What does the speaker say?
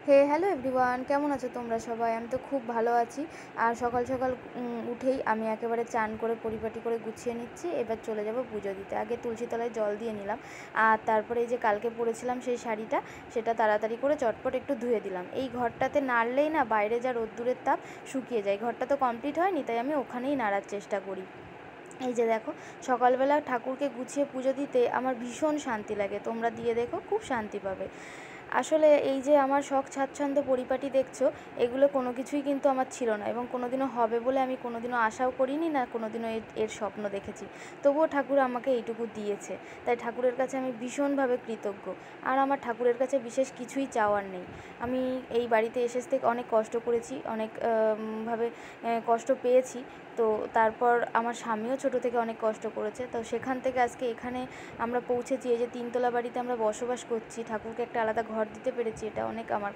Hello everyone, কেমন আছো তোমরা সবাই? আমি তো খুব ভালো আছি। আর সকাল সকাল উঠেই আমি একেবারে চান করে পরিপাটি করে গুছিয়ে নিচ্ছি। এবার চলে যাব পুজো দিতে। আগে তুলসী তলায় জল দিয়ে নিলাম, আর তারপরে এই যে কালকে পরেছিলাম সেই শাড়িটা, সেটা তাড়াতাড়ি করে চটপট একটু ধুয়ে দিলাম। এই ঘরটাতে নাড়লেই না বাইরে যা রোদ্দুরের তাপ শুকিয়ে যায়। ঘরটা তো কমপ্লিট হয়নি, তাই আমি ওখানেই নাড়ার চেষ্টা করি। এই যে দেখো, সকালবেলা ঠাকুরকে গুছিয়ে পুজো দিতে আমার ভীষণ শান্তি লাগে। তোমরা দিয়ে দেখো, খুব শান্তি পাবে। আসলে এই যে আমার শখ স্বাচ্ছন্দ্য পরিপাটি দেখছো, এগুলো কোনো কিছুই কিন্তু আমার ছিল না, এবং কোনো দিনও হবে বলে আমি কোনো দিনও আশাও করিনি, না কোনো দিনও এর স্বপ্ন দেখেছি। তবুও ঠাকুর আমাকে এইটুকু দিয়েছে, তাই ঠাকুরের কাছে আমি ভীষণভাবে কৃতজ্ঞ। আর আমার ঠাকুরের কাছে বিশেষ কিছুই চাওয়ার নেই। আমি এই বাড়িতে এসে থেকে অনেক কষ্ট করেছি, অনেক ভাবে কষ্ট পেয়েছি। তো তারপর আমার স্বামীও ছোটো থেকে অনেক কষ্ট করেছে, তো সেখান থেকে আজকে এখানে আমরা পৌঁছেছি। এই যে তিনতলা বাড়িতে আমরা বসবাস করছি, ঠাকুরকে একটা আলাদা ঘর দিতে পেরেছি, এটা অনেক আমার